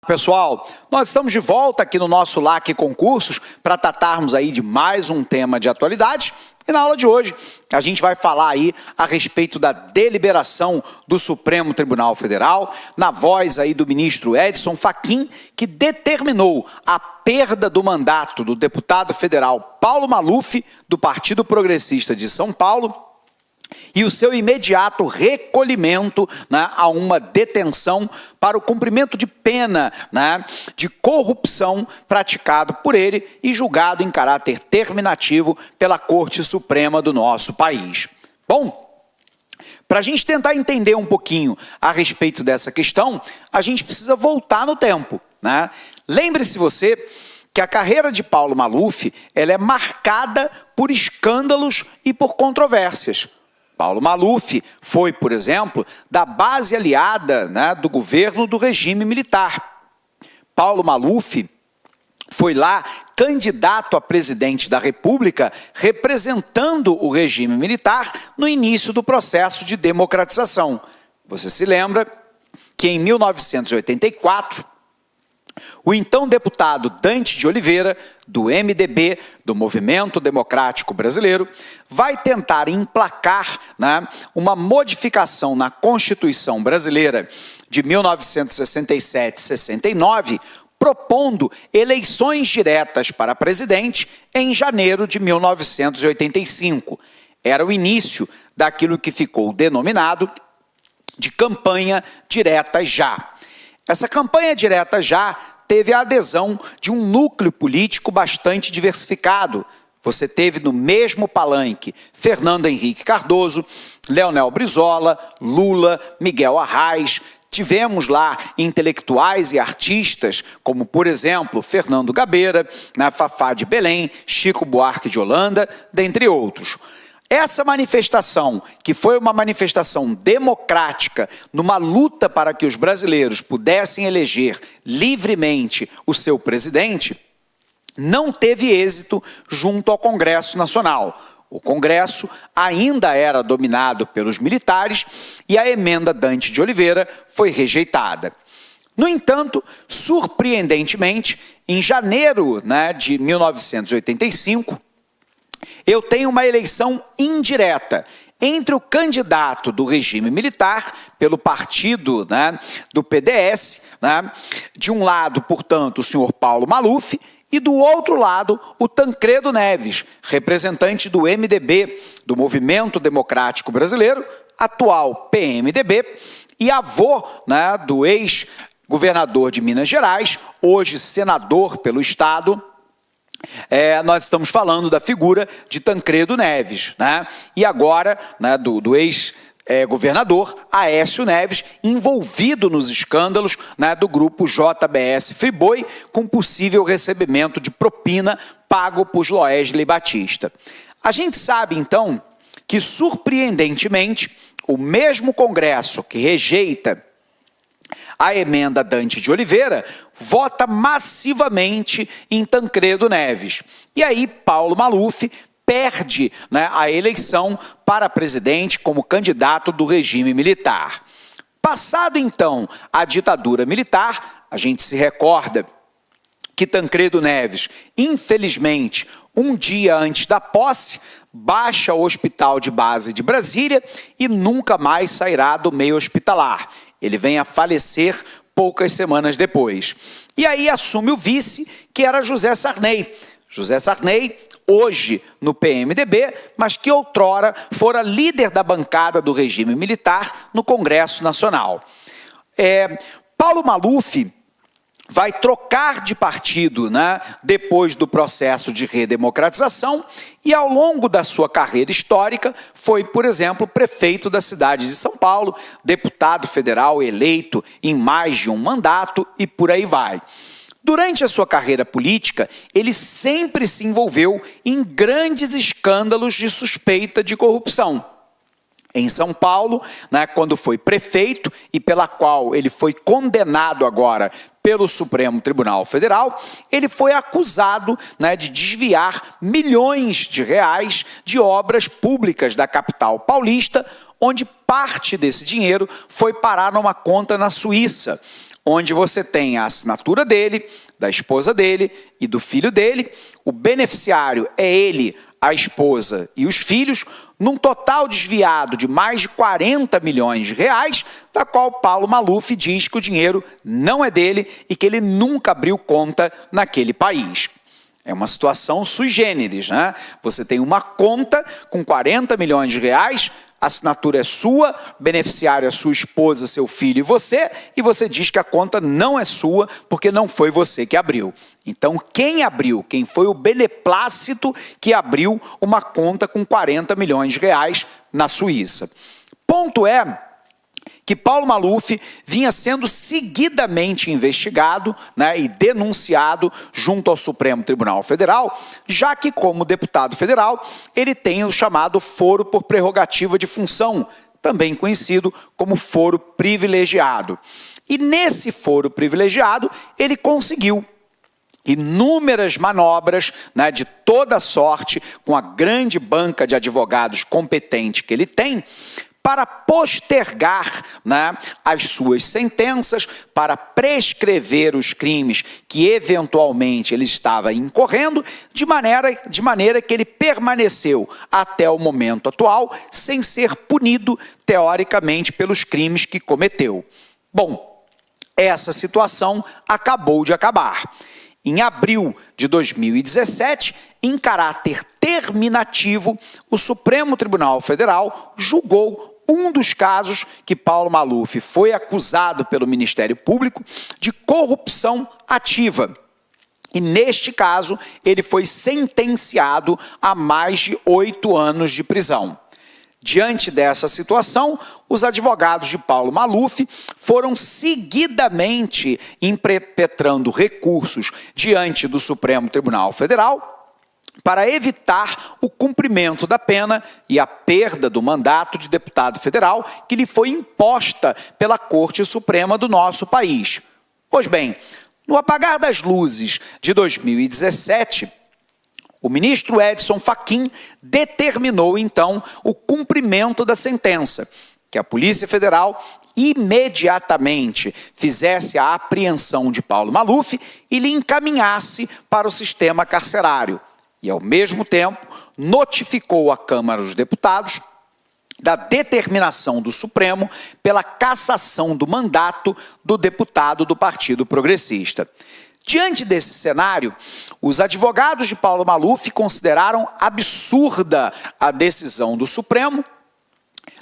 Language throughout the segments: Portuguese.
Pessoal, nós estamos de volta aqui no nosso LAC Concursos para tratarmos aí de mais um tema de atualidade. E na aula de hoje, a gente vai falar aí a respeito da deliberação do Supremo Tribunal Federal, na voz aí do ministro Edson Fachin, que determinou a perda do mandato do deputado federal Paulo Maluf, do Partido Progressista de São Paulo, e o seu imediato recolhimento, né, a uma detenção para o cumprimento de pena, né, de corrupção praticado por ele e julgado em caráter terminativo pela Corte Suprema do nosso país. Bom, para a gente tentar entender um pouquinho a respeito dessa questão, a gente precisa voltar no tempo, né? Lembre-se você que a carreira de Paulo Maluf ela é marcada por escândalos e por controvérsias. Paulo Maluf foi, por exemplo, da base aliada, né, do governo do regime militar. Paulo Maluf foi lá candidato a presidente da República, representando o regime militar no início do processo de democratização. Você se lembra que em 1984, o então deputado Dante de Oliveira, do MDB, do Movimento Democrático Brasileiro, vai tentar emplacar, né, uma modificação na Constituição Brasileira de 1967-69, propondo eleições diretas para presidente em janeiro de 1985. Era o início daquilo que ficou denominado de campanha direta já. Essa campanha direta já teve a adesão de um núcleo político bastante diversificado. Você teve no mesmo palanque Fernando Henrique Cardoso, Leonel Brizola, Lula, Miguel Arraes. Tivemos lá intelectuais e artistas, como, por exemplo, Fernando Gabeira, Fafá de Belém, Chico Buarque de Holanda, dentre outros. Essa manifestação, que foi uma manifestação democrática, numa luta para que os brasileiros pudessem eleger livremente o seu presidente, não teve êxito junto ao Congresso Nacional. O Congresso ainda era dominado pelos militares e a emenda Dante de Oliveira foi rejeitada. No entanto, surpreendentemente, em janeiro, né, de 1985, eu tenho uma eleição indireta entre o candidato do regime militar, pelo partido, né, do PDS, né, de um lado, portanto, o senhor Paulo Maluf, e do outro lado, o Tancredo Neves, representante do MDB, do Movimento Democrático Brasileiro, atual PMDB, e avô, né, do ex-governador de Minas Gerais, hoje senador pelo Estado. Nós estamos falando da figura de Tancredo Neves, né? E agora, né, do ex-governador Aécio Neves, envolvido nos escândalos, né, do grupo JBS Friboi, com possível recebimento de propina pago por Joesley Batista. A gente sabe, então, que, surpreendentemente, o mesmo Congresso que rejeita a emenda Dante de Oliveira vota massivamente em Tancredo Neves. E aí Paulo Maluf perde, né, a eleição para presidente como candidato do regime militar. Passado então a ditadura militar, a gente se recorda que Tancredo Neves, infelizmente, um dia antes da posse, baixa o Hospital de Base de Brasília e nunca mais sairá do meio hospitalar. Ele vem a falecer poucas semanas depois. E aí assume o vice, que era José Sarney. José Sarney, hoje no PMDB, mas que outrora fora líder da bancada do regime militar no Congresso Nacional. Paulo Maluf vai trocar de partido, né, depois do processo de redemocratização e ao longo da sua carreira histórica foi, por exemplo, prefeito da cidade de São Paulo, deputado federal eleito em mais de um mandato e por aí vai. Durante a sua carreira política, ele sempre se envolveu em grandes escândalos de suspeita de corrupção. Em São Paulo, né, quando foi prefeito e pela qual ele foi condenado agora pelo Supremo Tribunal Federal, ele foi acusado, né, de desviar milhões de reais de obras públicas da capital paulista, onde parte desse dinheiro foi parar numa conta na Suíça, onde você tem a assinatura dele, da esposa dele e do filho dele. O beneficiário é ele, a esposa e os filhos, num total desviado de mais de 40 milhões de reais, da qual Paulo Maluf diz que o dinheiro não é dele e que ele nunca abriu conta naquele país. É uma situação sui generis, né? Você tem uma conta com 40 milhões de reais, a assinatura é sua, beneficiário é sua esposa, seu filho e você diz que a conta não é sua porque não foi você que abriu. Então, quem abriu? Quem foi o beneplácito que abriu uma conta com 40 milhões de reais na Suíça? Ponto é que Paulo Maluf vinha sendo seguidamente investigado, né, e denunciado junto ao Supremo Tribunal Federal, já que, como deputado federal, ele tem o chamado foro por prerrogativa de função, também conhecido como foro privilegiado. E nesse foro privilegiado, ele conseguiu inúmeras manobras, né, de toda sorte, com a grande banca de advogados competente que ele tem, para postergar, né, as suas sentenças, para prescrever os crimes que eventualmente ele estava incorrendo, de maneira que ele permaneceu até o momento atual sem ser punido, teoricamente, pelos crimes que cometeu. Bom, essa situação acabou de acabar. Em abril de 2017, em caráter terminativo, o Supremo Tribunal Federal julgou um dos casos que Paulo Maluf foi acusado pelo Ministério Público de corrupção ativa. E, neste caso, ele foi sentenciado a mais de 8 anos de prisão. Diante dessa situação, os advogados de Paulo Maluf foram seguidamente impetrando recursos diante do Supremo Tribunal Federal para evitar o cumprimento da pena e a perda do mandato de deputado federal que lhe foi imposta pela Corte Suprema do nosso país. Pois bem, no apagar das luzes de 2017, o ministro Edson Fachin determinou, então, o cumprimento da sentença, que a Polícia Federal imediatamente fizesse a apreensão de Paulo Maluf e lhe encaminhasse para o sistema carcerário. E, ao mesmo tempo, notificou a Câmara dos Deputados da determinação do Supremo pela cassação do mandato do deputado do Partido Progressista. Diante desse cenário, os advogados de Paulo Maluf consideraram absurda a decisão do Supremo,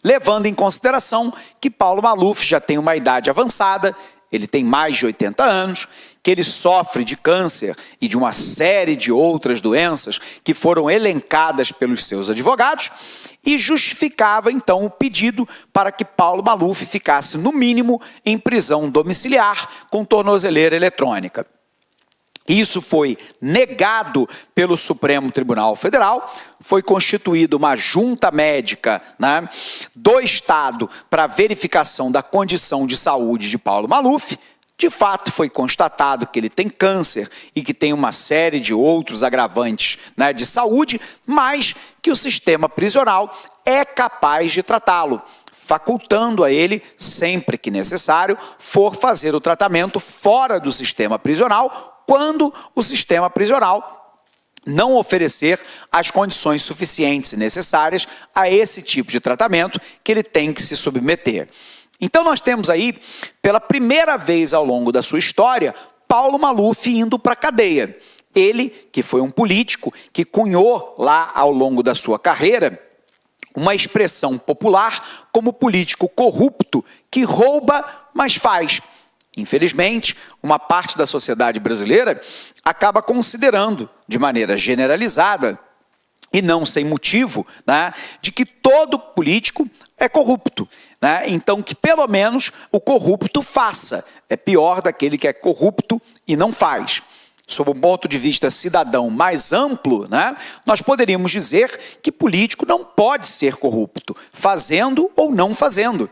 levando em consideração que Paulo Maluf já tem uma idade avançada, ele tem mais de 80 anos, que ele sofre de câncer e de uma série de outras doenças que foram elencadas pelos seus advogados, e justificava, então, o pedido para que Paulo Maluf ficasse, no mínimo, em prisão domiciliar com tornozeleira eletrônica. Isso foi negado pelo Supremo Tribunal Federal, foi constituída uma junta médica, né, do Estado para verificação da condição de saúde de Paulo Maluf. De fato, foi constatado que ele tem câncer e que tem uma série de outros agravantes, né, de saúde, mas que o sistema prisional é capaz de tratá-lo, facultando a ele, sempre que necessário, for fazer o tratamento fora do sistema prisional, quando o sistema prisional não oferecer as condições suficientes e necessárias a esse tipo de tratamento que ele tem que se submeter. Então nós temos aí, pela primeira vez ao longo da sua história, Paulo Maluf indo para a cadeia. Ele, que foi um político, que cunhou lá ao longo da sua carreira uma expressão popular como político corrupto que rouba, mas faz. Infelizmente, uma parte da sociedade brasileira acaba considerando, de maneira generalizada, e não sem motivo, né, de que todo político é corrupto, né? Então, que pelo menos o corrupto faça. É pior daquele que é corrupto e não faz. Sob um ponto de vista cidadão mais amplo, né, nós poderíamos dizer que político não pode ser corrupto, fazendo ou não fazendo.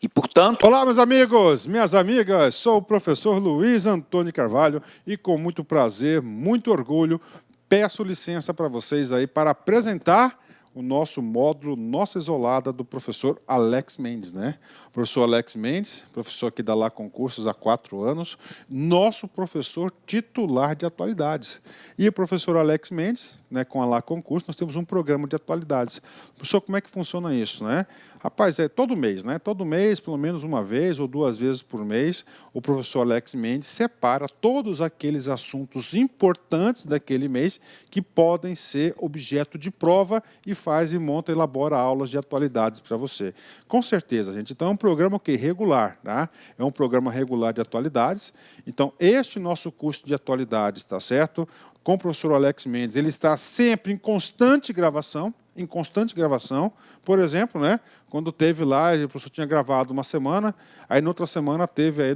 E, portanto... Olá, meus amigos, minhas amigas, sou o professor Luiz Antônio Carvalho e com muito prazer, muito orgulho, peço licença para vocês aí para apresentar o nosso módulo Nossa Isolada do professor Alex Mendes, né? O professor Alex Mendes, professor que dá lá concursos há 4 anos, nosso professor titular de atualidades. E o professor Alex Mendes, né, com a Lá Concurso, nós temos um programa de atualidades. Professor, como é que funciona isso, né? Rapaz, é todo mês, né? Todo mês, pelo menos uma vez ou 2 vezes por mês, o professor Alex Mendes separa todos aqueles assuntos importantes daquele mês que podem ser objeto de prova e faz e monta, elabora aulas de atualidades para você. Com certeza, gente. Então, é um programa regular, tá? É um programa regular de atualidades. Então, este nosso curso de atualidades, tá certo? Com o professor Alex Mendes, ele está sempre em constante gravação. Por exemplo, né, quando teve lá, o professor tinha gravado uma semana, aí na outra semana teve a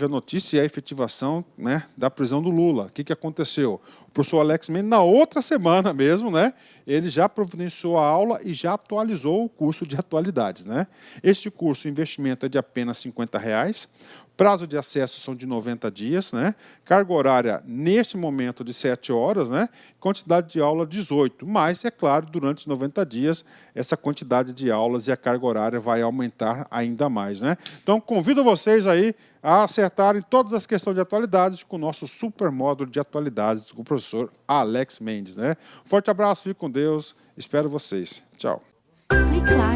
notícia e a efetivação, né, da prisão do Lula. O que aconteceu? O professor Alex Mendes, na outra semana mesmo, né, ele já providenciou a aula e já atualizou o curso de atualidades, né? Este curso, o investimento é de apenas R$50. Prazo de acesso são de 90 dias, né? Carga horária, neste momento, de 7 horas, né? Quantidade de aula, 18. Mas, é claro, durante 90 dias, essa quantidade de aulas e a carga horária vai aumentar ainda mais, né? Então, convido vocês aí a acertarem todas as questões de atualidades com o nosso super módulo de atualidades com o professor Alex Mendes, né? Forte abraço, fique com Deus, espero vocês. Tchau. Clique lá.